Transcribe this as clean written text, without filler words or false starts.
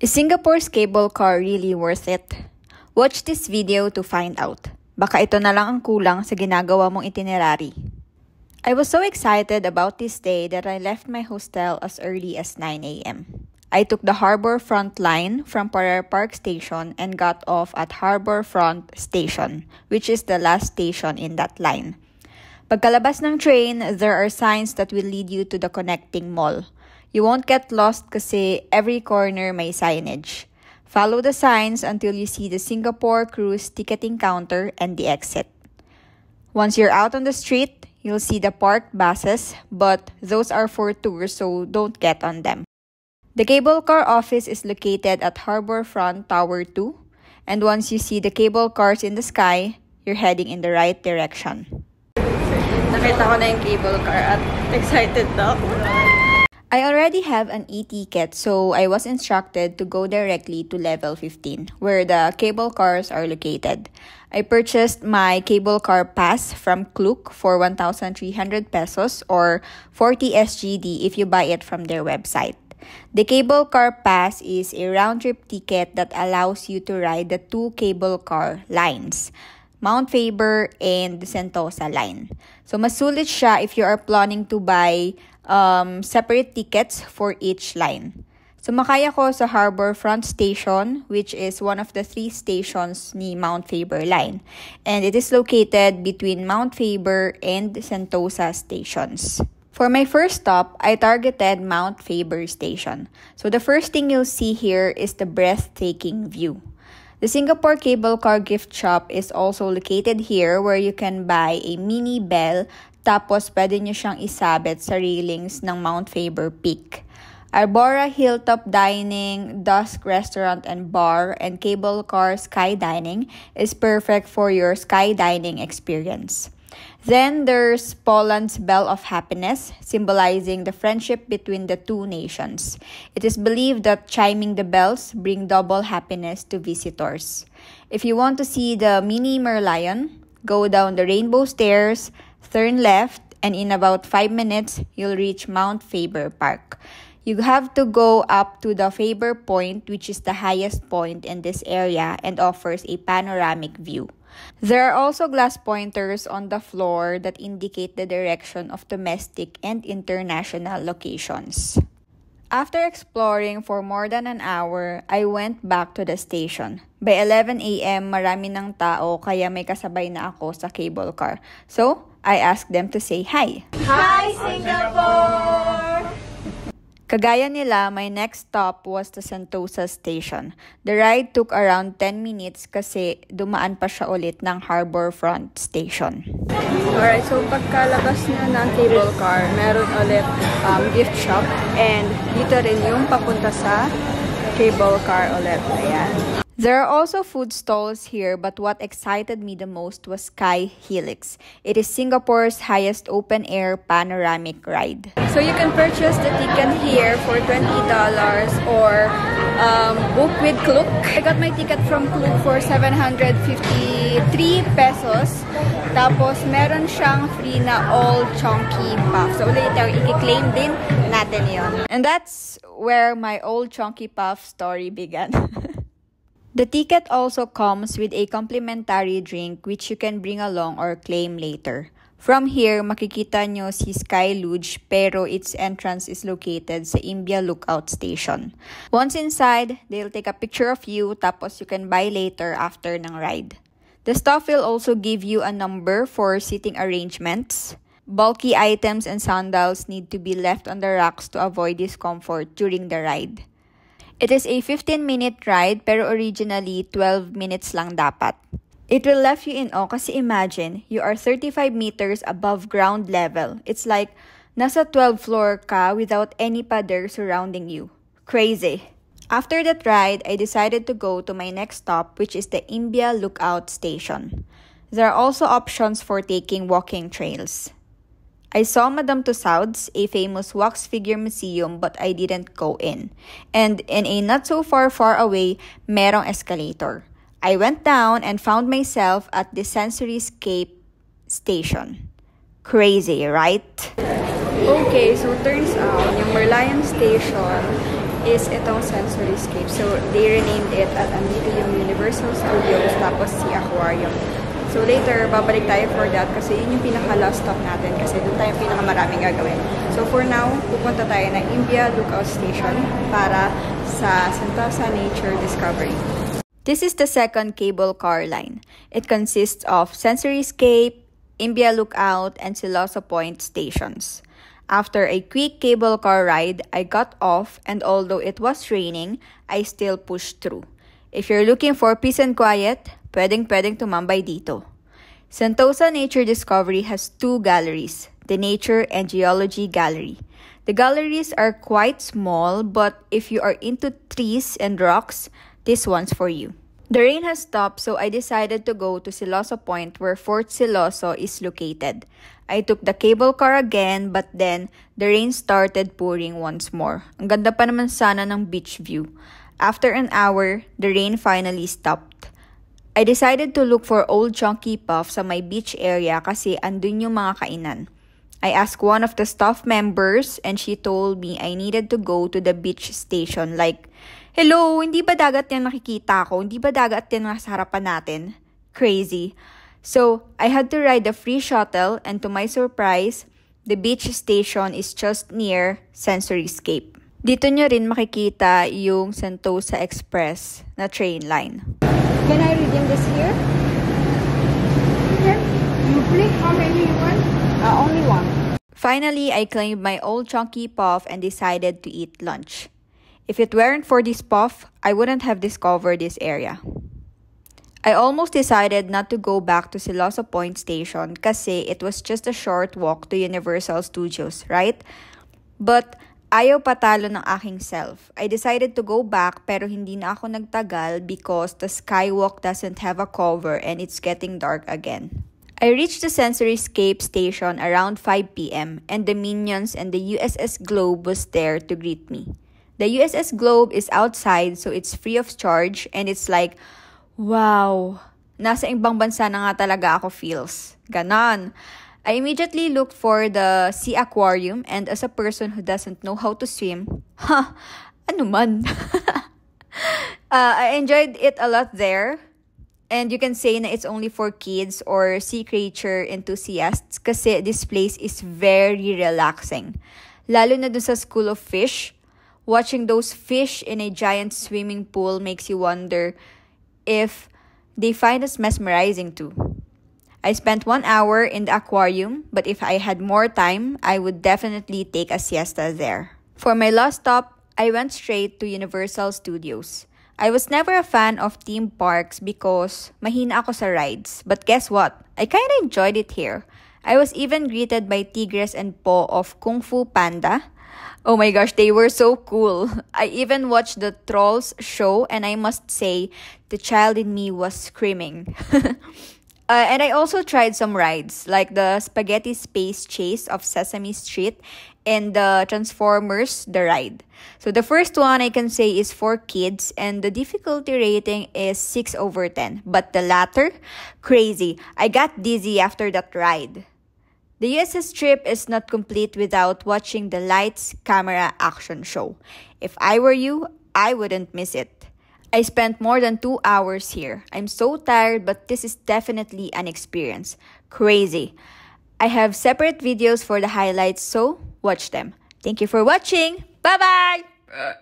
Is Singapore's cable car really worth it? Watch this video to find out. Baka ito na lang ang kulang sa ginagawa mong itinerary. I was so excited about this day that I left my hostel as early as 9 a.m. I took the Harbourfront line from Parer Park Station and got off at Harbourfront Station, which is the last station in that line. Pagkalabas ng train, there are signs that will lead you to the connecting mall. You won't get lost kasi every corner may signage. Follow the signs until you see the Singapore Cruise ticketing counter and the exit. Once you're out on the street, you'll see the parked buses, but those are for tours, so don't get on them. The cable car office is located at Harbourfront Tower 2, and once you see the cable cars in the sky, you're heading in the right direction. Nakita ko na yung cable car at excited na ako. I already have an e-ticket, so I was instructed to go directly to level 15, where the cable cars are located. I purchased my cable car pass from Klook for 1,300 pesos or 40 SGD if you buy it from their website. The cable car pass is a round-trip ticket that allows you to ride the two cable car lines, Mount Faber and the Sentosa line. So masulit siya if you are planning to buy separate tickets for each line. Sumakay ako sa Harbourfront Station, which is one of the 3 stations ni Mount Faber line. And it is located between Mount Faber and Sentosa stations. For my first stop, I targeted Mount Faber Station. So the first thing you'll see here is the breathtaking view. The Singapore Cable Car Gift Shop is also located here where you can buy a mini bell tapos pwede nyo siyang isabit sa railings ng Mount Faber Peak. Arbora Hilltop Dining, Dusk Restaurant and Bar, and Cable Car Sky Dining is perfect for your sky dining experience. Then there's Poland's Bell of Happiness, symbolizing the friendship between the two nations. It is believed that chiming the bells bring double happiness to visitors. If you want to see the mini Merlion, go down the rainbow stairs, turn left, and in about 5 minutes, you'll reach Mount Faber Park. You have to go up to the Faber Point, which is the highest point in this area and offers a panoramic view. There are also glass pointers on the floor that indicate the direction of domestic and international locations. After exploring for more than an hour, I went back to the station. By 11 a.m., marami ng tao kaya may kasabay na ako sa cable car. So, I asked them to say hi. Hi, Singapore! Kagaya nila, my next stop was the Sentosa Station. The ride took around 10 minutes kasi dumaan pa siya ulit ng Harbourfront Station. Alright, so pagkalabas nyo ng cable car, meron ulit gift shop and dito rin yung papunta sa cable car ulit. Ayan. There are also food stalls here, but what excited me the most was Sky Helix. It is Singapore's highest open-air panoramic ride. So you can purchase the ticket here for $20 or book with Klook. I got my ticket from Klook for 753 pesos. Tapos meron siyang free na all chunky puff. So later, i-claim din natin yon. And that's where my old chunky puff story began. The ticket also comes with a complimentary drink which you can bring along or claim later. From here, makikita nyo si Sky Luge pero its entrance is located sa Imbia Lookout Station. Once inside, they'll take a picture of you tapos you can buy later after ng ride. The staff will also give you a number for seating arrangements. Bulky items and sandals need to be left on the racks to avoid discomfort during the ride. It is a 15-minute ride pero originally 12 minutes lang dapat. It will left you in awe kasi imagine, you are 35 meters above ground level. It's like nasa 12th floor ka without any pader surrounding you. Crazy. After that ride, I decided to go to my next stop, which is the Imbia Lookout Station. There are also options for taking walking trails. I saw Madame Tussauds, a famous wax figure museum, but I didn't go in. And in a not so far away, merong escalator. I went down and found myself at the Sensoryscape Station. Crazy, right? Okay, so turns out, yung Merlion Station is itong Sensoryscape. So, they renamed it at andito yung Universal Studios tapos si Aquarium. So, later, babalik tayo for that kasi yun yung pinaka-last stop natin kasi doon tayo pinaka-maraming gagawin. So, for now, pupunta tayo ng Imbia Lookout Station para sa Sentosa Nature Discovery. This is the second cable car line. It consists of Sensoryscape, Imbia Lookout, and Siloso Point stations. After a quick cable car ride, I got off and although it was raining, I still pushed through. If you're looking for peace and quiet, pwedeng tumambay dito. Sentosa Nature Discovery has two galleries, the Nature and Geology Gallery. The galleries are quite small, but if you are into trees and rocks, this one's for you. The rain has stopped, so I decided to go to Siloso Point where Fort Siloso is located. I took the cable car again, but then the rain started pouring once more. Ang ganda pa naman sana ng beach view. After an hour, the rain finally stopped. I decided to look for Old Chunky Puff sa my beach area kasi andun yung mga kainan. I asked one of the staff members and she told me I needed to go to the beach station like, hello, hindi ba dagat yan nakikita ko? Hindi ba dagat yan nasa harapan natin? Crazy. So, I had to ride the free shuttle and to my surprise, the beach station is just near Sensoryscape. Dito nyo rin makikita yung Sentosa Express na train line. Can I redeem this here? Okay. You click how many you want? Only one. Finally, I claimed my Old Chunky Puff and decided to eat lunch. If it weren't for this puff, I wouldn't have discovered this area. I almost decided not to go back to Siloso Point Station kasi it was just a short walk to Universal Studios, right? But ayaw patalo ng aking self. I decided to go back pero hindi na ako nagtagal because the skywalk doesn't have a cover and it's getting dark again. I reached the Sensoryscape station around 5 p.m. and the Minions and the USS Globe was there to greet me. The USS Globe is outside so it's free of charge and it's like, wow, nasa ibang bansa na nga talaga ako feels. Ganon. I immediately looked for the sea aquarium and as a person who doesn't know how to swim, ano man. I enjoyed it a lot there. And you can say na it's only for kids or sea creature enthusiasts kasi this place is very relaxing. Lalo na dun sa School of Fish. Watching those fish in a giant swimming pool makes you wonder if they find us mesmerizing too. I spent 1 hour in the aquarium, but if I had more time, I would definitely take a siesta there. For my last stop, I went straight to Universal Studios. I was never a fan of theme parks because mahina ako sa rides. But guess what? I kinda enjoyed it here. I was even greeted by Tigres and Po of Kung Fu Panda. Oh my gosh, they were so cool. I even watched the Trolls show and I must say, the child in me was screaming. And I also tried some rides like the Spaghetti Space Chase of Sesame Street and the Transformers The Ride. So the first one I can say is for kids and the difficulty rating is 6/10. But the latter, crazy. I got dizzy after that ride. The USS trip is not complete without watching the Lights, Camera, Action show. If I were you, I wouldn't miss it. I spent more than 2 hours here. I'm so tired, but this is definitely an experience. Crazy. I have separate videos for the highlights, so watch them. Thank you for watching. Bye-bye!